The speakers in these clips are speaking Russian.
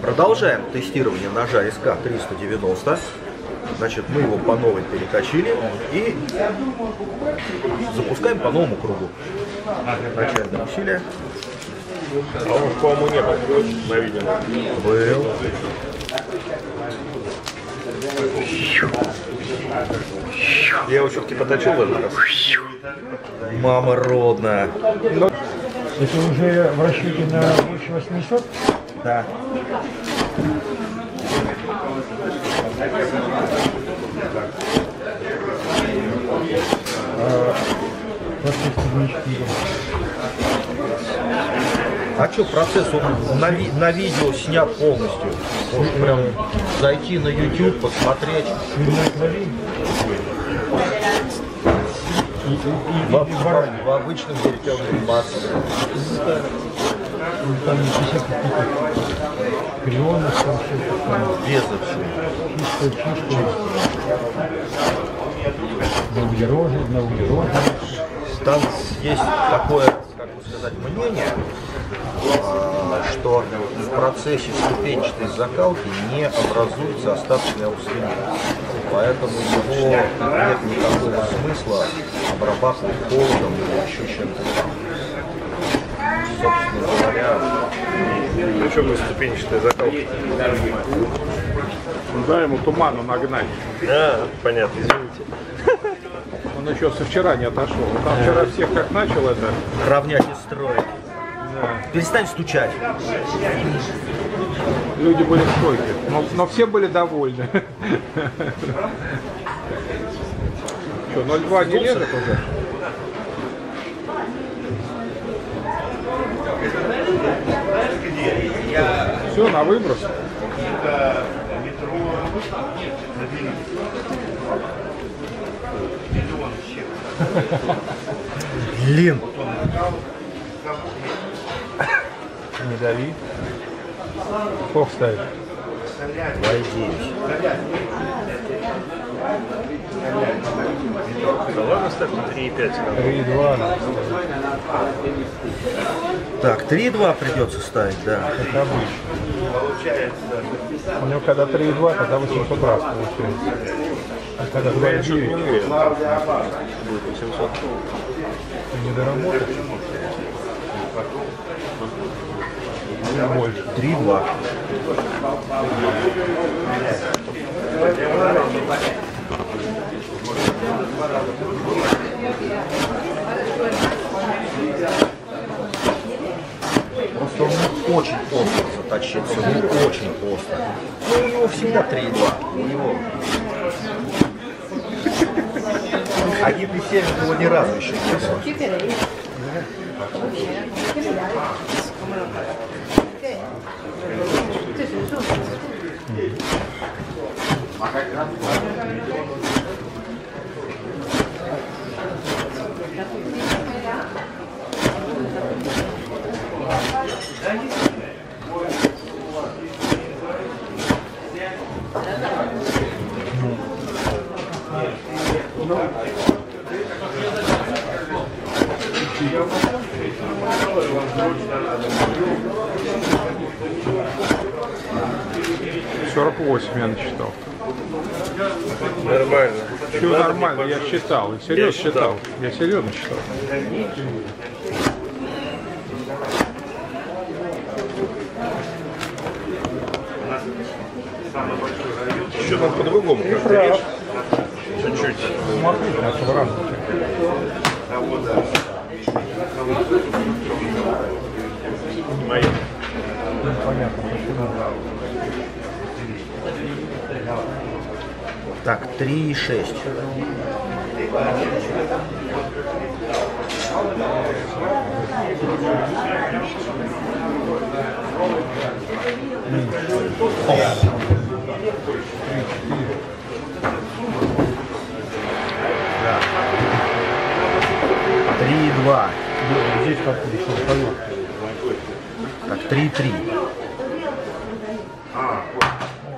Продолжаем тестирование ножа СК-390. Значит, мы его по новой перекачили и запускаем по новому кругу. Начальное усилие. А он, по-моему, не был на видео. Был. Я его все-таки поточил в этот раз. Мама родная. Это уже в расчете на больше 800? Да. А что, процесс он на видео снят полностью? Может прям зайти на YouTube, посмотреть. В обычном зеркальном масле. Там крионы, там все. Без вообще. Чисто. На углероде. Там есть такое, как бы сказать, мнение, что в процессе ступенчатой закалки не образуется остаточная острина. Поэтому его нет никакого смысла обрабатывать холодом или еще чем-то там. Собственно говоря, Причем мы ступенчатая закалка. Да, ему туману нагнать. А, понятно, извините. Он еще со вчера не отошел. Там вчера всех как начал это. равнять и строить. Да. Перестань стучать. Люди были в шоке. Но все были довольны. Что, 0,2 не лезет уже? Все, на выброс. Блин. Не дави. Сколько ставит? 2,9. Да ладно, ставь на 3,5. 3,2. Так, 3,2 придется ставить, да. Как обычно. У него когда 3,2, тогда 800 раз получается. А когда 2,9, Будет 800. не доработать. Больше. 3,2. Просто он очень остро заточился, ну очень остро. Ну у него всегда 3,2. У него. 1,7 у него ни разу еще не было. Я насчитал. Нормально. Все нормально, я считал. Я серьезно считал. Я серьезно считал. Еще нам по-другому как-то режь. Чуть-чуть. Смотрите, нашего разума. Мои. Понятно, почему. Так, 3,6. Да. 3,2. Здесь как-то еще поверх. Так, 3,3.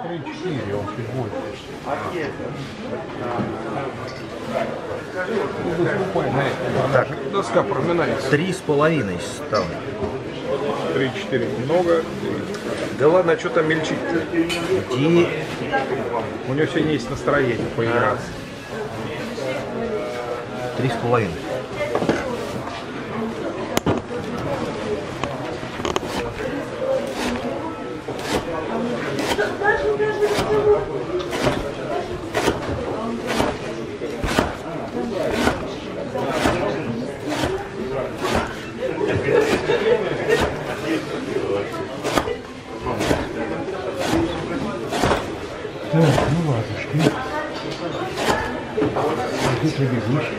3,4, он чуть больше. Так, доска проминается. 3,5 ставлю. 3-4 много. Да ладно, а что там мельчить-то? Иди. У него сегодня есть настроение поиграться. 3,5. Так, ну ладушки. Тут бегущий.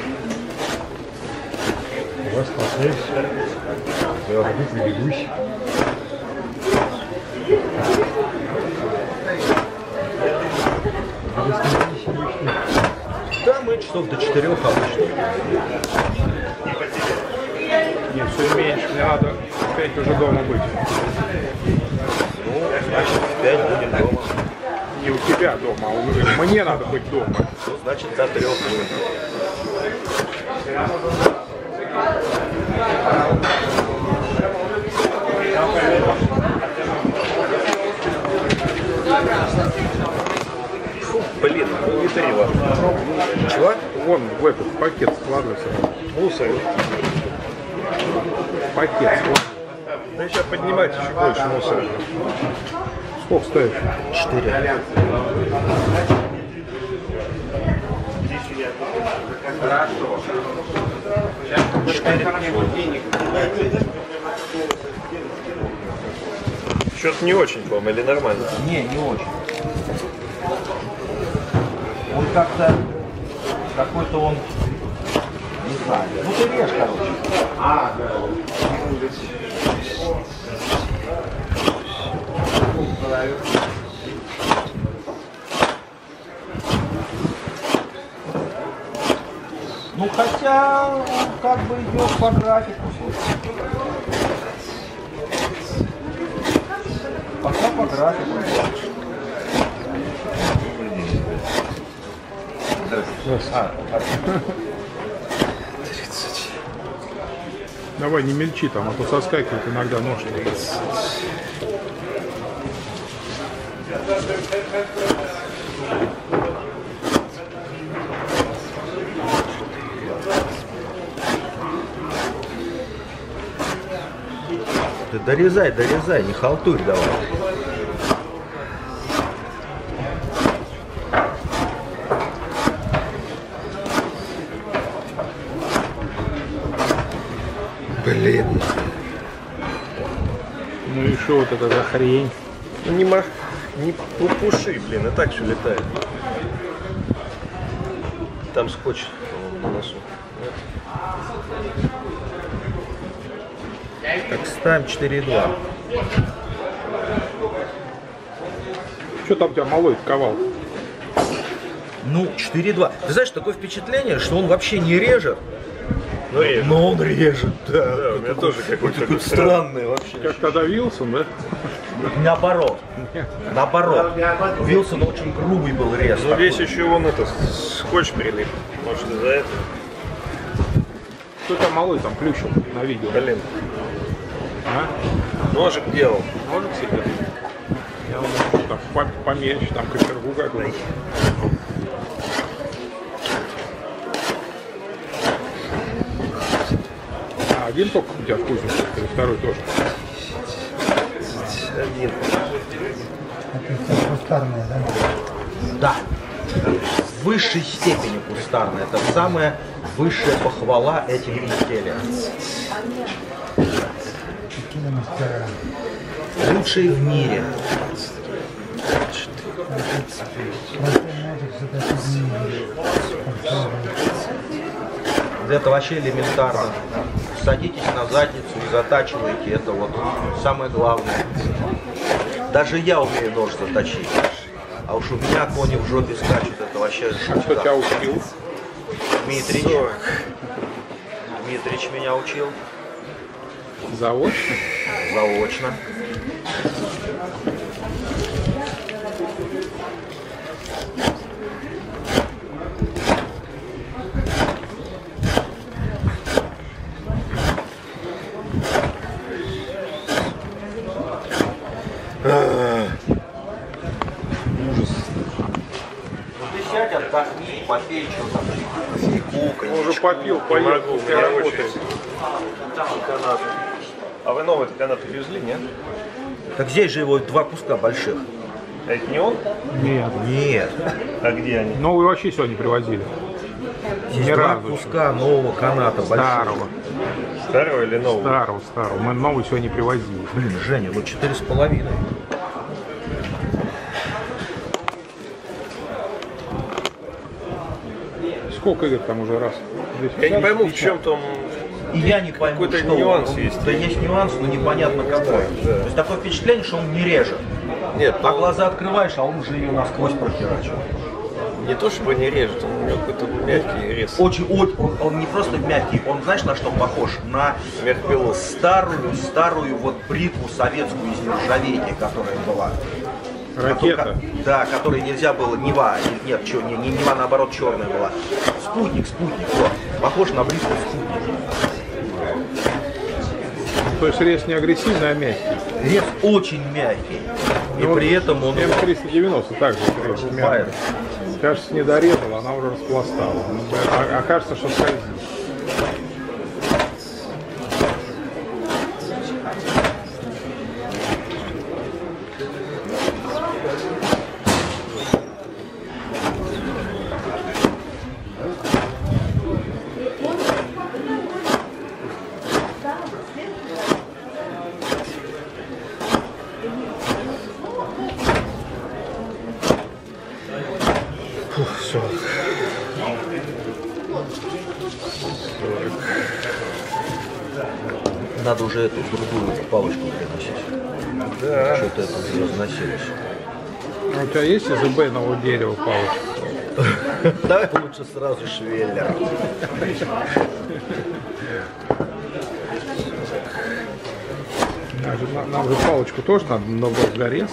У вас процесс. Да, тут бегущий. Да, мы часов до 4 обычно. Нет, все меньше. Мне надо в 5 уже дома быть. Ну, значит, в 5 будем дома. Не у тебя дома, а уже мне надо быть дома. Ну, значит, до 3 будем. Фу, блин, пол-литра. Чего? Вон в этот пакет складывается. Мусор. Пакет складывается. Да сейчас поднимать еще больше мусора. Сколько стоит? 4. Что-то не очень, по-моему, или нормально? Не, не очень. Он как-то какой-то он, не знаю. Ну ты режь, короче. Ну хотя как бы идет по графику. Пока по графику. Давай, не мельчи там, а то соскакивает иногда нож. Ты дорезай, дорезай, не халтурь давай. Блин. Ну и что вот это за хрень? Ну не пупуши, блин, и так все летает. Там скотч, по-моему, на носу. Так, ставим 4,2. Что там у тебя малой ковал? Ну, 4,2. Ты знаешь, такое впечатление, что он вообще не режет. Ну, режет. Но он режет, да. Да, у меня тоже какой-то Такой странный вообще. Как тогда Вилсон, да? Наоборот. Наоборот. У Вилсона очень грубый был рез. Ну, такой. здесь еще вон это, скотч прилип. Может, из-за этого? Кто там малой там плющил на видео? Блин, А? ножик делал. Ножик себе? Я вот так помельче, там кочергу какую-то. А один только у тебя вкусный, или второй тоже? Один. Это кустарная, да? Да. В высшей степени кустарная. Это самая высшая похвала этим изделиям. Какие мастера. Лучшие в мире. Это вообще элементарно. Садитесь на задницу и затачиваете. Это вот самое главное. Даже я умею нож заточить. А уж у меня кони в жопе скачут. Это вообще Кто тебя шутка. учил? Дмитрич. Дмитрич меня учил. Заочно? Заочно. отдохни, попей что-то, кофейку, Он уже попил, поехал, у меня работает. Канаты. А вы новый канат привезли, нет? Так здесь же его 2 куска больших. А это не он? Нет. Нет. А где они? Новые вообще сегодня привозили. Здесь Ни 2 разу куска нового каната Старого. большого. Старого или нового? Старого. Мы новый сегодня привозили. Блин, Женя, вот 4,5. Сколько игр там уже раз? Я не пойму, в чем там. И я не пойму, Какой-то что нюанс он. есть. Да есть нюанс, но непонятно какой. Да. То есть такое впечатление, что он не режет. Нет, А глаза открываешь, а он уже ее насквозь прохерачивает. не то чтобы не режет, он у него какой-то мягкий рез. Очень, он не просто мягкий, он знаешь на что похож? На Мягкий старую вот бритву советскую из нержавейки, которая была. Ракета. Да, которой нельзя было, Нева, нет, не Нева, наоборот, черная была. Спутник, вот. Похож на бритву спутник. То есть рез не агрессивный, а мягкий. Рез очень мягкий. И при этом он... М390 также рез мягкий. Кажется, не дорезала, она уже распластала. А кажется, что скользит. Надо уже эту другую палочку приносить. Да. Что-то это уже разносилось. А у тебя есть из эбейного дерева палочка? Давай лучше сразу швеллер. Нам же палочку тоже надо, но зарез.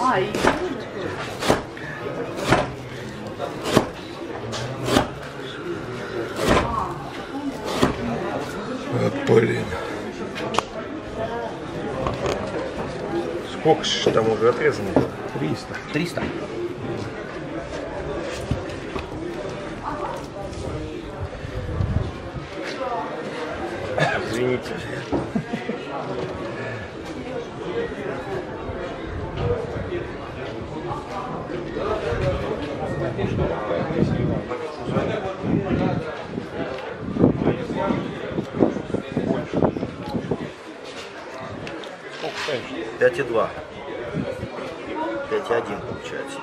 Блин. Сколько ж там уже отрезано? 300. 300. Извините. Сколько стоишь? 5,2. 5,1 получается.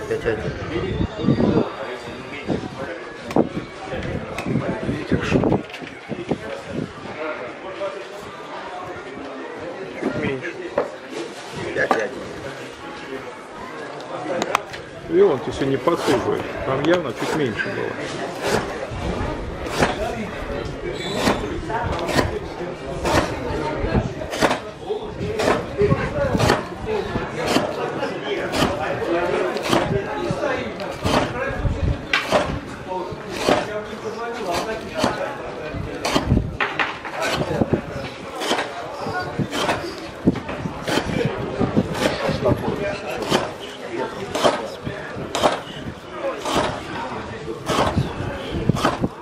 5,1. Меньше. 5,1. Видел, он тебе сегодня не подсуживает. Там явно чуть меньше было.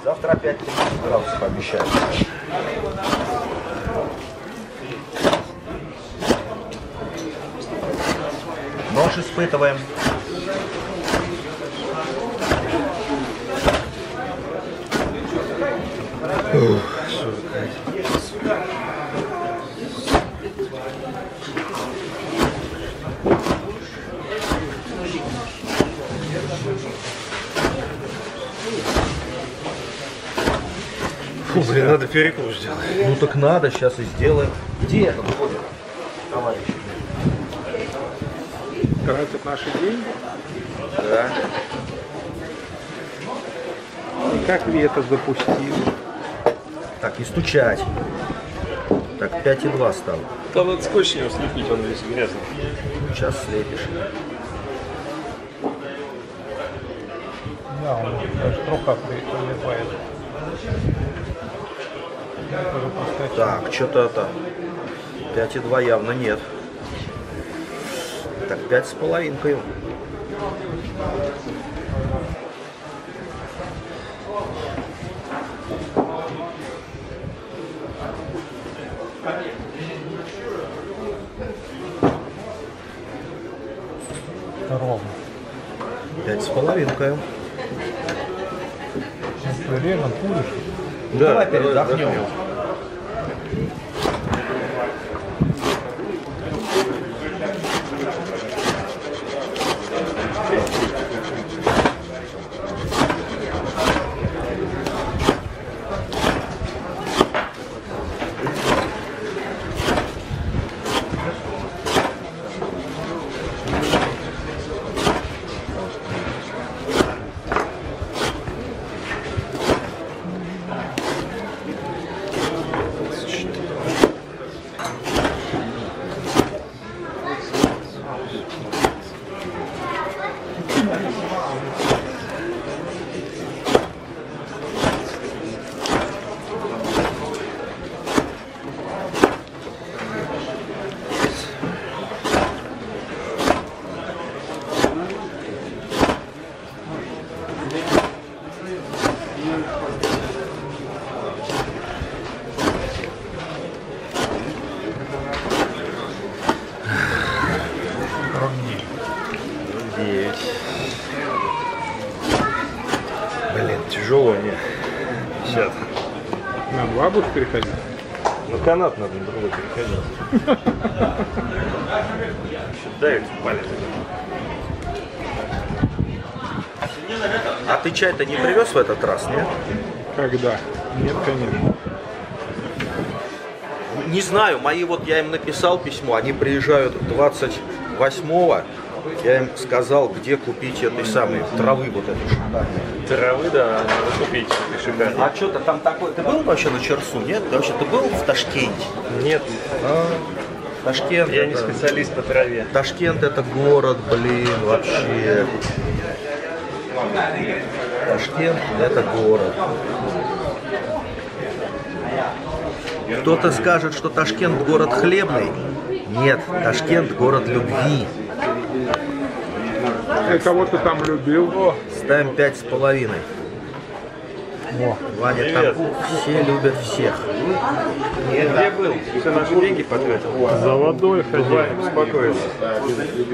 Завтра опять 30 градусов обещают. Нож испытываем. Фу, блин, надо перекур сделать. Ну так надо, сейчас и сделаем. Где этот ходит, товарищ? Тратят наши деньги. Да. Как Вета запустил. Так, и стучать. Так, 5,2 стало. Там надо скотч с него слепить, он весь грязный. Сейчас слепишь. Да, он даже труха прилипает. Так, что-то это 5,2 явно нет. Так, 5,5. ровно. 5,5. Время будешь? Давай передохнем. Блин, тяжело мне. 50. На 2 будешь переходить? На канат надо на другой переходить. Давит в палец. А ты чай-то не привез в этот раз, нет? Когда? Нет, конечно. Не знаю, мои вот я им написал письмо, они приезжают 28-го. Я им сказал, где купить этой самой травы вот этой шикарной. Травы, да, надо купить. Шикарно. А что-то там такое... Ты был вообще на Черсу, нет? Вообще, ты был в Ташкенте? Нет, Ташкент... я не это- специалист по траве. Ташкент это город, блин, вообще. Ташкент это город. Кто-то скажет, что Ташкент город хлебный. Нет, Ташкент город любви. И кого ты там любил? Ставим 5,5. О, Ваня, Привет. там все любят всех. Где был? Все наши деньги потратил. за водой ходил. Ваня беспокоится.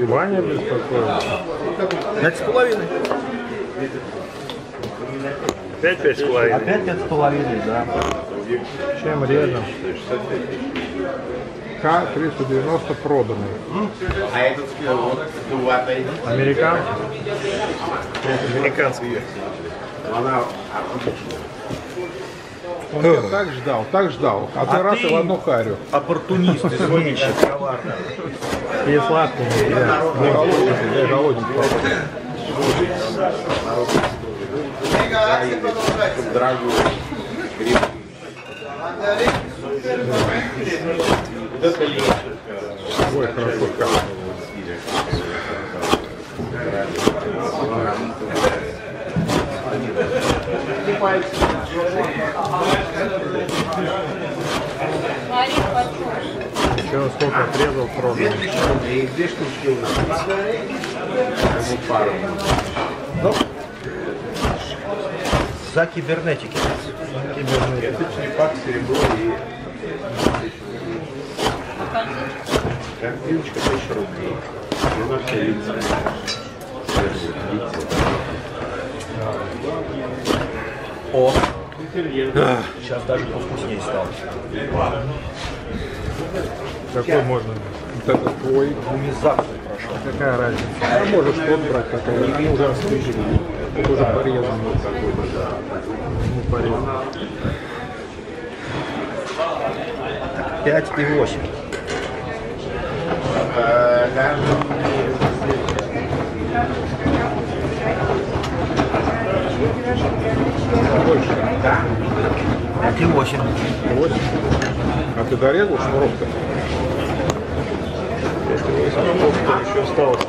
Ваня беспокоится. 5,5. 5,5,5. Опять 5,5, да. Чем рядом? К-390 проданный. Американский. Американский. Он тебя так ждал. А ты раз ты- и в одну харю. Оппортунист, изменщик, коварный. И сладкий. Да. Голодненький. Ой, хорошо сказано. Еще сколько отрезал продал. За кибернетики. Картиночка 1000 рублей. Наша лица. О, сейчас даже повкуснее стало. Какой можно? Вот это твой. Гумизацию прошел. Какая разница? А можешь тот брать, такой. Они уже распределены. Уже порезаны. Ну, порезаны. 5,8. Больше. 5,8. 8. А ты дорезал шнурок-то? Еще осталось.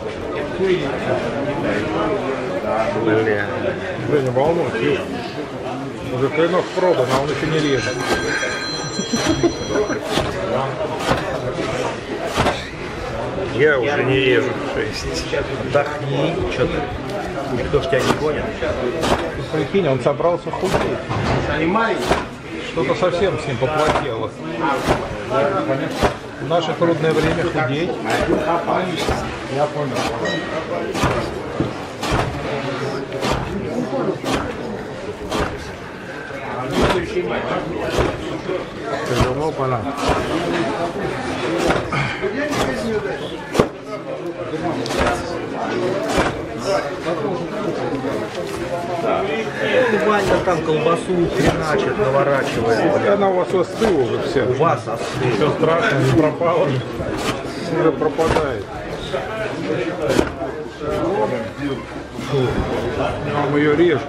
Бля. Да не волнуйся, видишь. Уже клинок продан, а он еще не режет. Я уже не режу 6. Отдохни. Что ты? Никто ж тебя не гонит. Прикинь, он собрался худеть. Что-то совсем с ним поплохело. В наше трудное время худеть. Я понял. Давно пора. Буквально там колбасу хреначит, наворачивает. Вот она у вас остыла уже вся. У вас остыл. Все страшно, не пропало. Уже пропадает. Нам ее режем.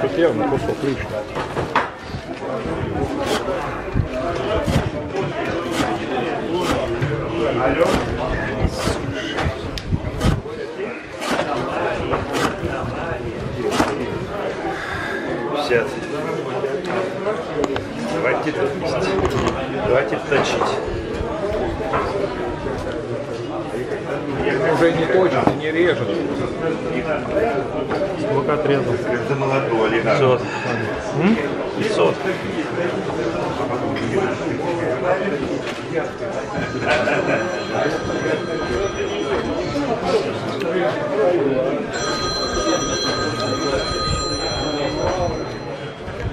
Тут явно кусок лишний. Давайте топить. Давайте точить. Уже не точит и не режет. Сколько отрезал? 500. 500.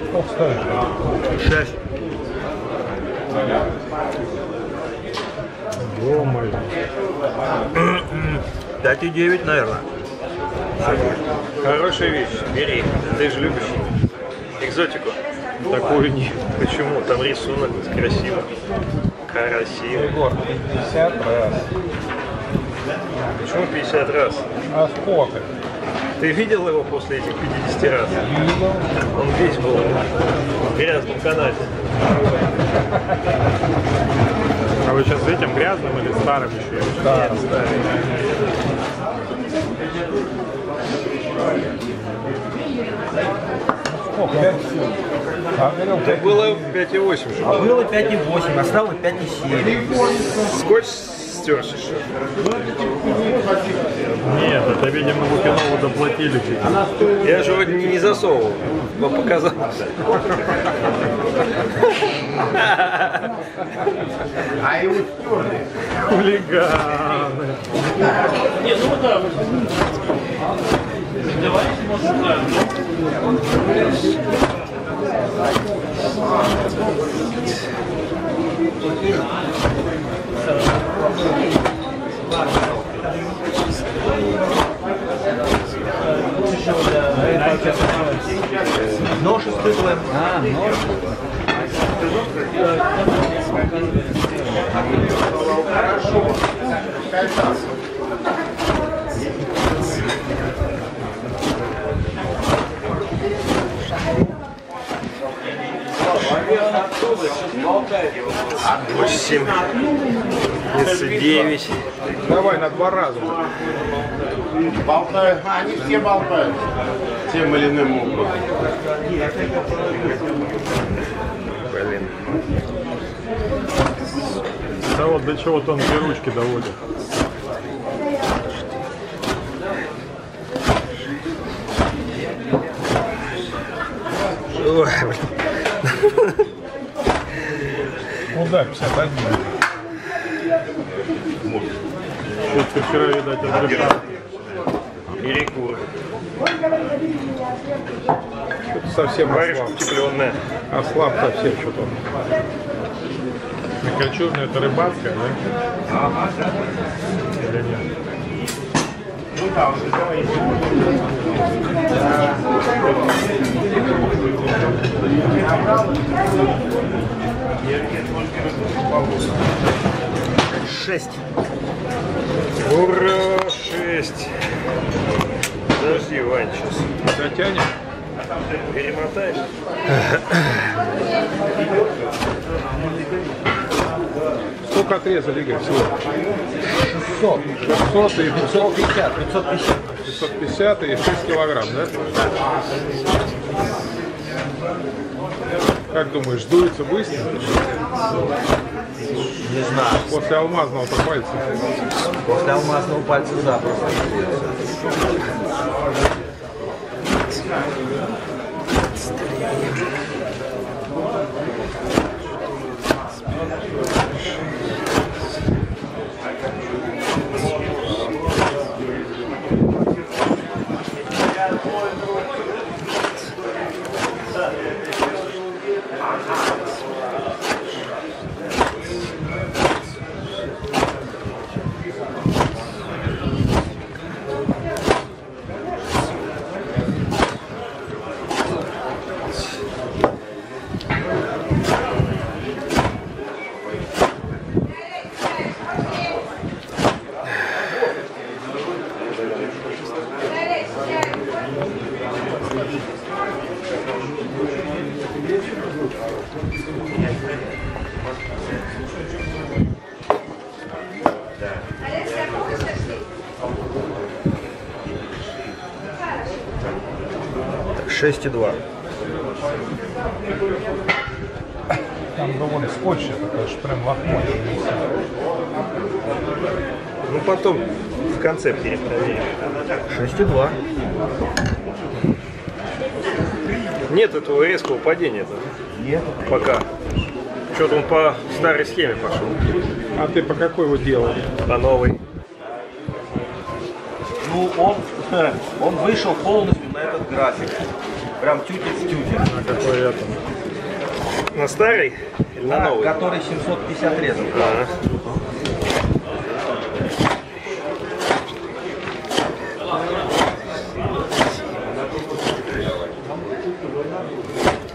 Сколько стоит? 6. Ё-моё. 5,9, наверное. Хорошая вещь. Бери. Ты же любишь экзотику. Такую не. Почему? Там рисунок красиво. Красиво. Егор, 50 раз. Почему 50 раз? А сколько? Ты видел его после этих 50 раз? Видел. Он весь был в грязном канале. А вы сейчас этим грязным или старым еще? Да. Сколько? 5,7. А говорил, Так было 5,8. А было 5,8, а стало 5,7. Скотч стерся еще. Нет, это, видимо, Лукинову доплатили. Я же вроде не засовывал. Но показалось. А его стерли. Хулиганы. Нож испытываем. Нож. Восемь, 39. Давай на 2 раза. Болтают. Они все болтают. Тем или иным образом. Блин. Да вот до чего тонкие ручки доводят. Ой, блин. Куда 51? Ты вчера, видать, отдыхал. Перекур. Что-то совсем Варишь ослаб. утепленная. Ослаб совсем что-то. Микрочурная это рыбацкая, да? Или нет? Шесть. Ура, 6. Подожди, Вань, сейчас Дотянем? перемотаешь. Сколько отрезали, Игорь, всего? 600. 600 и 550. 550. 550 и 6 килограмм, да? Как думаешь, сдуется быстро? Не знаю. После алмазного-то пальца. После алмазного пальца запросто. 6,2. Там довольно скотч, это, конечно, прям лохмотье. Ну потом в конце перепроверим. 6,2. Нет этого резкого падения-то Нет. пока. Что-то он по старой схеме пошел. А ты по какой его делал? По новой. Ну, он вышел полностью на этот график. Прям тютик в тютик. А какой это? На старой или на новой? Который 750 резов. Ага.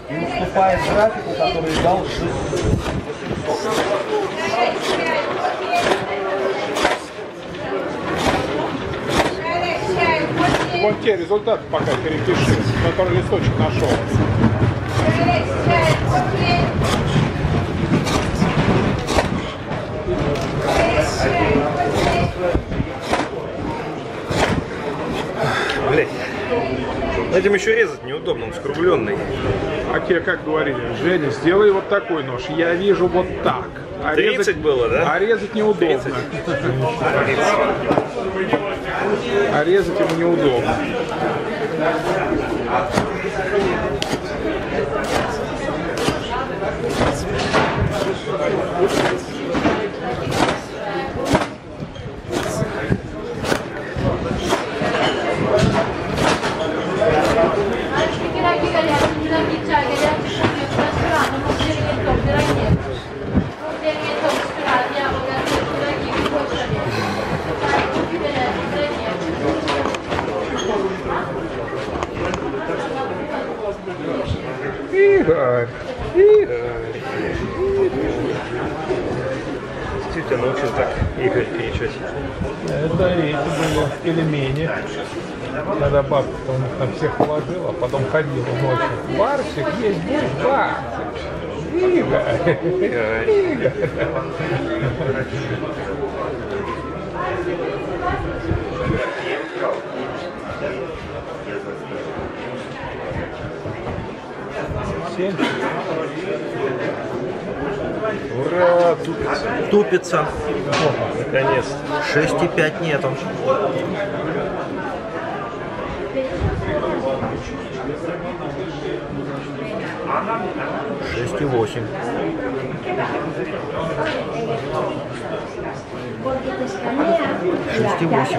И уступает графику, который дал 800. Вот те результаты пока перепиши, который листочек нашел. Блять. Этим еще резать неудобно, он скругленный. А тебе как говорили, Женя, сделай вот такой нож. Я вижу вот так. А 30 резать, было, да? А резать неудобно. 30. А резать ему неудобно. Игорь. Ты тебя научил так Игорь кричать. Это эти были пельмени. Когда бабка у них на всех положила, а потом ходила ночью. Барсик, есть будешь, Барсик. Игорь. Игорь. 7. Ура, тупица. Тупица. Наконец-то. 6,5 нету. Шесть и 8. Шесть и 8.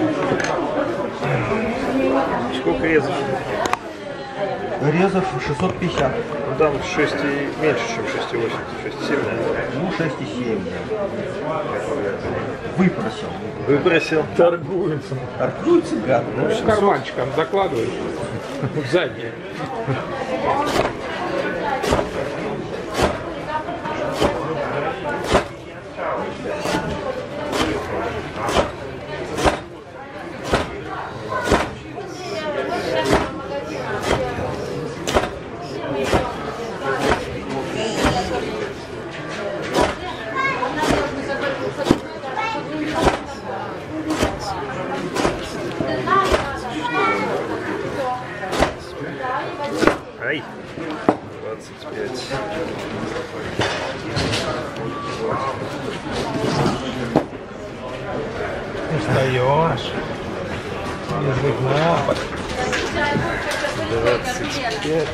Сколько резов? Резов 650. Ну, там 6 и меньше, чем 6,8. 6,7, наверное. Ну, 6,7. Да. Выпросил. Выбросил. Торгуется. Торгуется, гад. Ну, в карманчиком закладываешь. В заднее. Ай. 25. Устаешь. Язык на опыт. 25.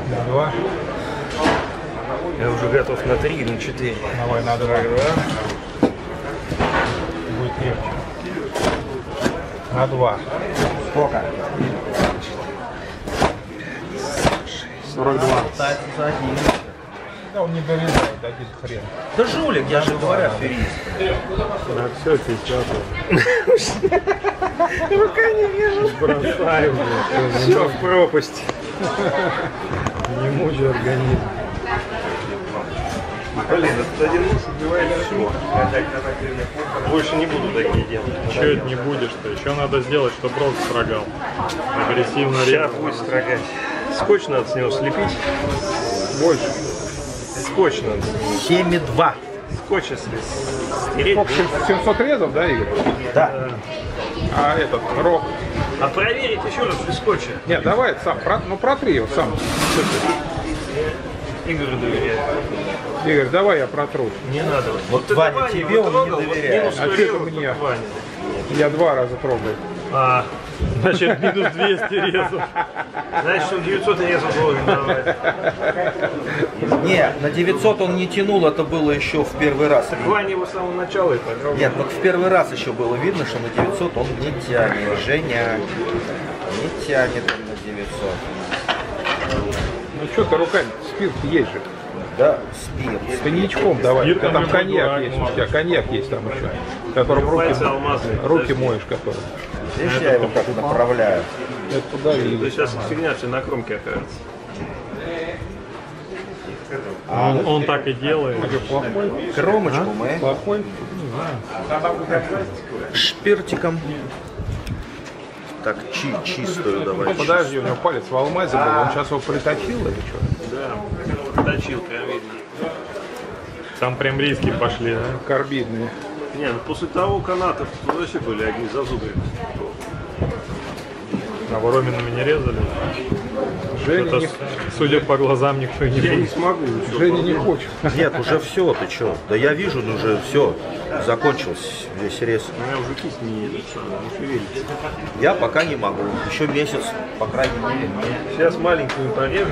На 2. Я уже готов на 3 или на 4. Давай на 2. Будет крепче. На 2. Сколько? 42. Пытается за 1. Да он не дорезает, один хрен. Да жулик, я же говорю, аферист. На все 50. Рука не вижу. Бросаем. Все в пропасть. Не мучай организм. Блин, этот один нож убивает все. Больше не буду такие делать. Че это не будешь-то? Еще надо сделать, чтобы рог строгал. Агрессивно Сейчас резал. будет строгать. Скотч надо с него слепить. Больше. Скотч надо. 7,2. Скотч если стереть. В общем, 700 резов, да, Игорь? Да. А этот рог. А проверить еще раз без скотча. Нет, давай сам, протри его сам. Игорю доверяю. Игорь, давай я протру. Не надо. Вот ты Ваня, давай, тебе он трогал, не вот доверяет. минус А 100 что резов, ты мне? как Ваня. Я 2 раза трогаю. А, Значит, минус 200 резов. значит, он 900 резов должен давать. Не, на 900 он не тянул, это было еще в первый раз. Ваня его с самого начала и потрогал. Нет, вот в первый раз еще было видно, что на 900 он не тянет. Женя не тянет он на 900. Ну что ты руками, спирт есть же. Да, спирт. Коньячком давай. Спиртом Там любой коньяк дурак есть. может. У тебя коньяк есть там еще. Которым Пальцы алмазные. руки моешь, которым. Видишь, я его как направляю. Это туда То и есть сейчас фигня все на кромке окажется. Он так и делает. плохой. Кромочку мы Плохой. шпиртиком. Так, чистую давай. Подожди, у него палец в алмазе был. Он сейчас его приточил или что? Да, точил, прям видно. Там прям риски пошли, да? Карбидные. Не, ну после того канатов вообще были одни зазубрины. А вороминами не резали? Женя Это, не, судя по глазам, никто не Я не будет. смогу. Женя не хочет. Нет, уже все, ты что? Да я вижу, ну уже все. Закончился весь рез. У меня уже кисть не едет, не шевелится. Я пока не могу. Еще месяц, по крайней мере. Сейчас маленькую порежем.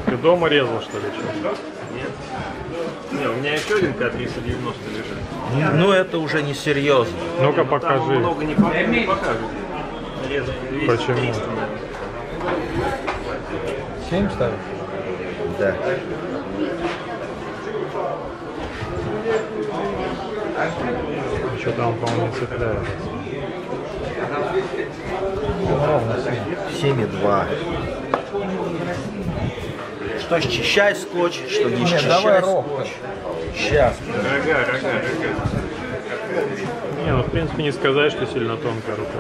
Ты дома резал, что ли? Что? Нет. Не, у меня еще один К-390 лежит. Ну это уже не серьезно. Ну-ка Там покажи. много не покажет. Резов 200, Ну, 300, наверное. 7 ставишь? Да. Что там, по-моему, не цепляет. 7,2. Что счищай скотч, что не Нет, счищай давай рог. скотч. Сейчас. Рога. Не, ну в принципе не сказать, что сильно тонкая рука.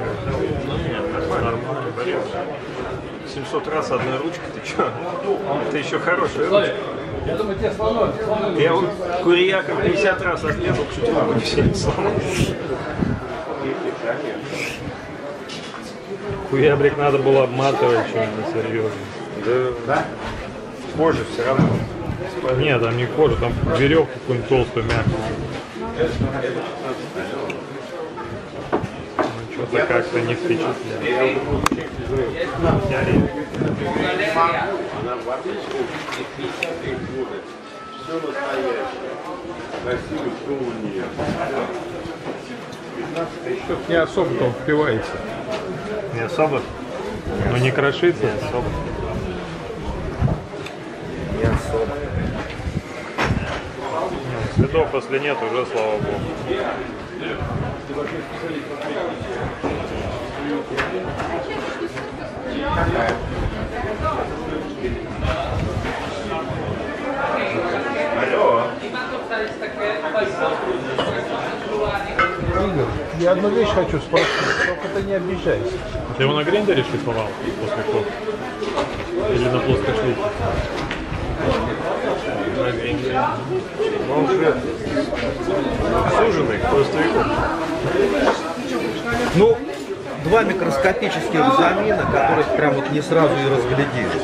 Нет, нормально. 700 раз одной ручкой, ты что? Это еще хорошая ручка. Я думаю, тебе сломать. Я вот курьяком 50 раз отрезал, чуть руку не все не сломал. Куябрик надо было обматывать что-нибудь серьезно. Да? Позже все равно. Нет, там не кожа, там веревку какую-нибудь толстую, мягкую. Ну, что-то как-то не впечатляет. Она в арточку 50-х годах. Все настоящее. Красивый стол у нее. Что-то не особо-то он впивается. Не особо? Но не крошится. Не особо. Не особо. Следов после нет уже, слава богу. Алло. Игорь, я одну вещь хочу спросить, только ты не обижайся. Ты его на гриндере шлифовал после кофе? Или на плоскошлифе? Он же суженый, пластовиком. Ну, два микроскопических замина, которых прям вот не сразу и разглядишь.